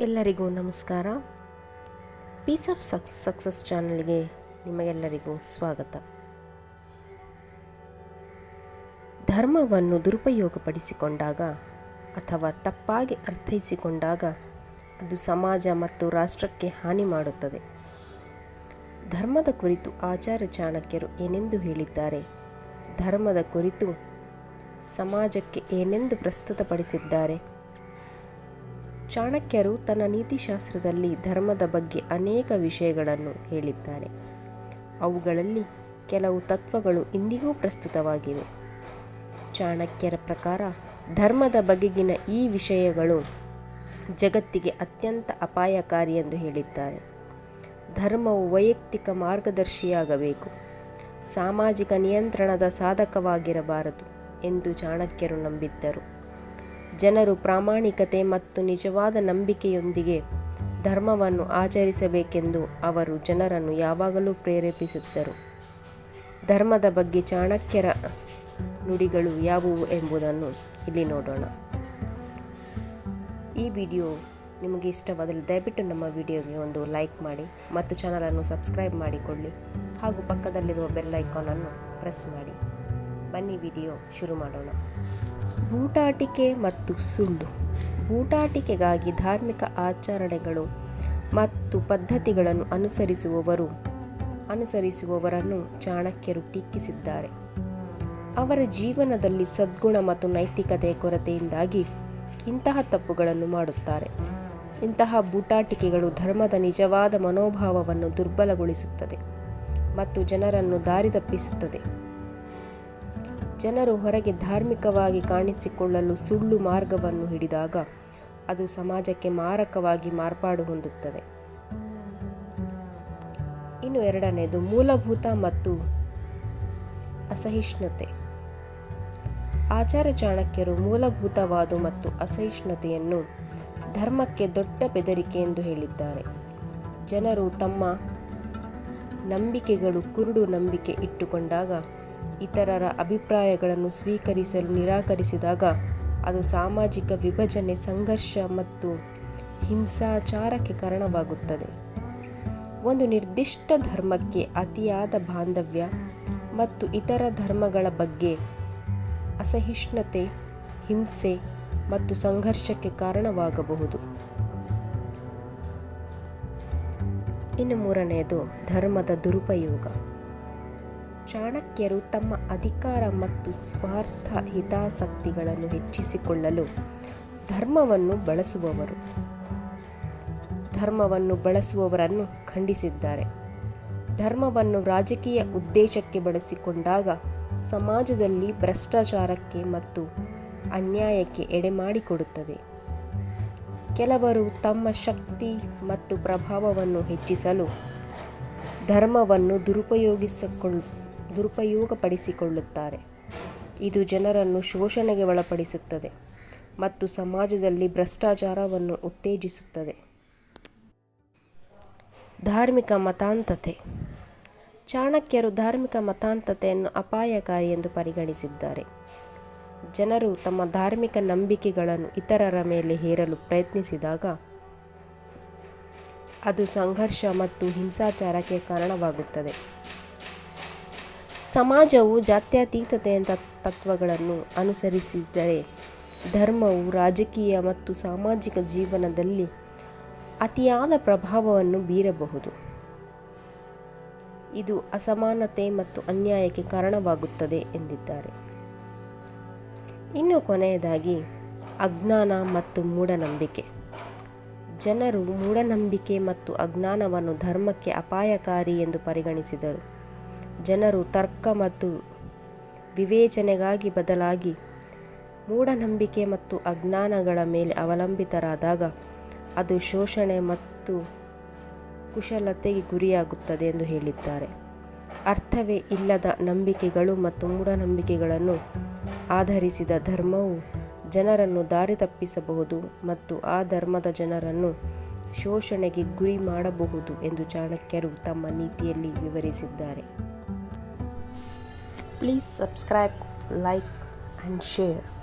ಎಲ್ಲರಿಗೂ ನಮಸ್ಕಾರ. Piece of success ಚಾನಲ್ಗೆ ನಿಮಗೆಲ್ಲರಿಗೂ ಸ್ವಾಗತ. ಧರ್ಮವನ್ನು ದುರುಪಯೋಗಪಡಿಸಿಕೊಂಡಾಗ ಅಥವಾ ತಪ್ಪಾಗಿ ಅರ್ಥೈಸಿಕೊಂಡಾಗ ಅದು ಸಮಾಜ ಮತ್ತು ರಾಷ್ಟ್ರಕ್ಕೆ ಹಾನಿ ಮಾಡುತ್ತದೆ. ಧರ್ಮದ ಕುರಿತು ಆಚಾರ್ಯ ಚಾಣಕ್ಯರು ಏನೆಂದು ಹೇಳಿದ್ದಾರೆ? ಧರ್ಮದ ಕುರಿತು ಸಮಾಜಕ್ಕೆ ಏನೆಂದು ಪ್ರಸ್ತುತಪಡಿಸಿದ್ದಾರೆ? ಚಾಣಕ್ಯರು ತನ್ನ ನೀತಿಶಾಸ್ತ್ರದಲ್ಲಿ ಧರ್ಮದ ಬಗ್ಗೆ ಅನೇಕ ವಿಷಯಗಳನ್ನು ಹೇಳಿದ್ದಾರೆ. ಅವುಗಳಲ್ಲಿ ಕೆಲವು ತತ್ವಗಳು ಇಂದಿಗೂ ಪ್ರಸ್ತುತವಾಗಿವೆ. ಚಾಣಕ್ಯರ ಪ್ರಕಾರ ಧರ್ಮದ ಬಗೆಗಿನ ಈ ವಿಷಯಗಳು ಜಗತ್ತಿಗೆ ಅತ್ಯಂತ ಅಪಾಯಕಾರಿ ಎಂದು ಹೇಳಿದ್ದಾರೆ. ಧರ್ಮವು ವೈಯಕ್ತಿಕ ಮಾರ್ಗದರ್ಶಿಯಾಗಬೇಕು, ಸಾಮಾಜಿಕ ನಿಯಂತ್ರಣದ ಸಾಧಕವಾಗಿರಬಾರದು ಎಂದು ಚಾಣಕ್ಯರು ನಂಬಿದ್ದರು. ಜನರು ಪ್ರಾಮಾಣಿಕತೆ ಮತ್ತು ನಿಜವಾದ ನಂಬಿಕೆಯೊಂದಿಗೆ ಧರ್ಮವನ್ನು ಆಚರಿಸಬೇಕೆಂದು ಅವರು ಜನರನ್ನು ಯಾವಾಗಲೂ ಪ್ರೇರೇಪಿಸಿದ್ದರು. ಧರ್ಮದ ಬಗ್ಗೆ ಚಾಣಕ್ಯರ ನುಡಿಗಳು ಯಾವುವು ಎಂಬುದನ್ನು ಇಲ್ಲಿ ನೋಡೋಣ. ಈ ವಿಡಿಯೋ ನಿಮಗೆ ಇಷ್ಟವಾದರೆ ದಯವಿಟ್ಟು ನಮ್ಮ ವಿಡಿಯೋಗೆ ಒಂದು ಲೈಕ್ ಮಾಡಿ ಮತ್ತು ಚಾನಲನ್ನು ಸಬ್ಸ್ಕ್ರೈಬ್ ಮಾಡಿಕೊಳ್ಳಿ ಹಾಗೂ ಪಕ್ಕದಲ್ಲಿರುವ ಬೆಲ್ ಐಕಾನನ್ನು ಪ್ರೆಸ್ ಮಾಡಿ. ಬನ್ನಿ ವಿಡಿಯೋ ಶುರು ಮಾಡೋಣ. ಬೂಟಾಟಿಕೆ ಮತ್ತು ಸುಳ್ಳು. ಬೂಟಾಟಿಕೆಗಾಗಿ ಧಾರ್ಮಿಕ ಆಚರಣೆಗಳು ಮತ್ತು ಪದ್ಧತಿಗಳನ್ನು ಅನುಸರಿಸುವವರನ್ನು ಚಾಣಕ್ಯರು ಟೀಕಿಸಿದ್ದಾರೆ. ಅವರ ಜೀವನದಲ್ಲಿ ಸದ್ಗುಣ ಮತ್ತು ನೈತಿಕತೆಯ ಕೊರತೆಯಿಂದಾಗಿ ಇಂತಹ ತಪ್ಪುಗಳನ್ನು ಮಾಡುತ್ತಾರೆ. ಇಂತಹ ಬೂಟಾಟಿಕೆಗಳು ಧರ್ಮದ ನಿಜವಾದ ಮನೋಭಾವವನ್ನು ದುರ್ಬಲಗೊಳಿಸುತ್ತದೆ ಮತ್ತು ಜನರನ್ನು ದಾರಿ ತಪ್ಪಿಸುತ್ತದೆ. ಜನರು ಹೊರಗೆ ಧಾರ್ಮಿಕವಾಗಿ ಕಾಣಿಸಿಕೊಳ್ಳಲು ಸುಳ್ಳು ಮಾರ್ಗವನ್ನು ಹಿಡಿದಾಗ ಅದು ಸಮಾಜಕ್ಕೆ ಮಾರಕವಾಗಿ ಮಾರ್ಪಾಡು ಹೊಂದುತ್ತದೆ. ಇನ್ನು ಎರಡನೇದು ಮೂಲಭೂತ ಮತ್ತು ಅಸಹಿಷ್ಣುತೆ. ಆಚಾರ್ಯ ಚಾಣಕ್ಯರು ಮೂಲಭೂತವಾದ ಮತ್ತು ಅಸಹಿಷ್ಣುತೆಯನ್ನು ಧರ್ಮಕ್ಕೆ ದೊಡ್ಡ ಬೆದರಿಕೆ ಎಂದು ಹೇಳಿದ್ದಾರೆ. ಜನರು ತಮ್ಮ ನಂಬಿಕೆಗಳು ಕುರುಡು ನಂಬಿಕೆ ಇಟ್ಟುಕೊಂಡಾಗ, ಇತರರ ಅಭಿಪ್ರಾಯಗಳನ್ನು ಸ್ವೀಕರಿಸಲು ನಿರಾಕರಿಸಿದಾಗ ಅದು ಸಾಮಾಜಿಕ ವಿಭಜನೆ, ಸಂಘರ್ಷ ಮತ್ತು ಹಿಂಸಾಚಾರಕ್ಕೆ ಕಾರಣವಾಗುತ್ತದೆ. ಒಂದು ನಿರ್ದಿಷ್ಟ ಧರ್ಮಕ್ಕೆ ಅತಿಯಾದ ಬಾಂಧವ್ಯ ಮತ್ತು ಇತರ ಧರ್ಮಗಳ ಬಗ್ಗೆ ಅಸಹಿಷ್ಣುತೆ ಹಿಂಸೆ ಮತ್ತು ಸಂಘರ್ಷಕ್ಕೆ ಕಾರಣವಾಗಬಹುದು. ಇನ್ನು ಮೂರನೆಯದು ಧರ್ಮದ ದುರುಪಯೋಗ. ಚಾಣಕ್ಯರು ತಮ್ಮ ಅಧಿಕಾರ ಮತ್ತು ಸ್ವಾರ್ಥ ಹಿತಾಸಕ್ತಿಗಳನ್ನು ಹೆಚ್ಚಿಸಿಕೊಳ್ಳಲು ಧರ್ಮವನ್ನು ಬಳಸುವವರನ್ನು ಖಂಡಿಸಿದ್ದಾರೆ. ಧರ್ಮವನ್ನು ರಾಜಕೀಯ ಉದ್ದೇಶಕ್ಕೆ ಬಳಸಿಕೊಂಡಾಗ ಸಮಾಜದಲ್ಲಿ ಭ್ರಷ್ಟಾಚಾರಕ್ಕೆ ಮತ್ತು ಅನ್ಯಾಯಕ್ಕೆ ಎಡೆಮಾಡಿಕೊಡುತ್ತದೆ. ಕೆಲವರು ತಮ್ಮ ಶಕ್ತಿ ಮತ್ತು ಪ್ರಭಾವವನ್ನು ಹೆಚ್ಚಿಸಲು ಧರ್ಮವನ್ನು ದುರುಪಯೋಗಪಡಿಸಿಕೊಳ್ಳುತ್ತಾರೆ. ಇದು ಜನರನ್ನು ಶೋಷಣೆಗೆ ಒಳಪಡಿಸುತ್ತದೆ ಮತ್ತು ಸಮಾಜದಲ್ಲಿ ಭ್ರಷ್ಟಾಚಾರವನ್ನು ಉತ್ತೇಜಿಸುತ್ತದೆ. ಧಾರ್ಮಿಕ ಮತಾಂಧತೆ. ಚಾಣಕ್ಯರು ಧಾರ್ಮಿಕ ಮತಾಂಧತೆಯನ್ನು ಅಪಾಯಕಾರಿ ಎಂದು ಪರಿಗಣಿಸಿದ್ದಾರೆ. ಜನರು ತಮ್ಮ ಧಾರ್ಮಿಕ ನಂಬಿಕೆಗಳನ್ನು ಇತರರ ಮೇಲೆ ಹೇರಲು ಪ್ರಯತ್ನಿಸಿದಾಗ ಅದು ಸಂಘರ್ಷ ಮತ್ತು ಹಿಂಸಾಚಾರಕ್ಕೆ ಕಾರಣವಾಗುತ್ತದೆ. ಸಮಾಜವು ಜಾತ್ಯತೀತತೆಯ ತತ್ವಗಳನ್ನು ಅನುಸರಿಸಿದರೆ ಧರ್ಮವು ರಾಜಕೀಯ ಮತ್ತು ಸಾಮಾಜಿಕ ಜೀವನದಲ್ಲಿ ಅತಿಯಾದ ಪ್ರಭಾವವನ್ನು ಬೀರಬಹುದು. ಇದು ಅಸಮಾನತೆ ಮತ್ತು ಅನ್ಯಾಯಕ್ಕೆ ಕಾರಣವಾಗುತ್ತದೆ ಎಂದಿದ್ದಾರೆ. ಇನ್ನು ಕೊನೆಯದಾಗಿ ಅಜ್ಞಾನ ಮತ್ತು ಮೂಢನಂಬಿಕೆ. ಜನರು ಮೂಢನಂಬಿಕೆ ಮತ್ತು ಅಜ್ಞಾನವನ್ನು ಧರ್ಮಕ್ಕೆ ಅಪಾಯಕಾರಿ ಎಂದು ಪರಿಗಣಿಸಿದರು. ಜನರು ತರ್ಕ ಮತ್ತು ವಿವೇಚನೆಗಾಗಿ ಬದಲಾಗಿ ಮೂಢನಂಬಿಕೆ ಮತ್ತು ಅಜ್ಞಾನಗಳ ಮೇಲೆ ಅವಲಂಬಿತರಾದಾಗ ಅದು ಶೋಷಣೆ ಮತ್ತು ಕುಶಲತೆಗೆ ಗುರಿಯಾಗುತ್ತದೆ ಎಂದು ಹೇಳಿದ್ದಾರೆ. ಅರ್ಥವೇ ಇಲ್ಲದ ನಂಬಿಕೆಗಳು ಮತ್ತು ಮೂಢನಂಬಿಕೆಗಳನ್ನು ಆಧರಿಸಿದ ಧರ್ಮವು ಜನರನ್ನು ದಾರಿ ತಪ್ಪಿಸಬಹುದು ಮತ್ತು ಆ ಧರ್ಮದ ಜನರನ್ನು ಶೋಷಣೆಗೆ ಗುರಿ ಮಾಡಬಹುದು ಎಂದು ಚಾಣಕ್ಯರು ತಮ್ಮ ನೀತಿಯಲ್ಲಿ ವಿವರಿಸಿದ್ದಾರೆ. Please subscribe, like and share.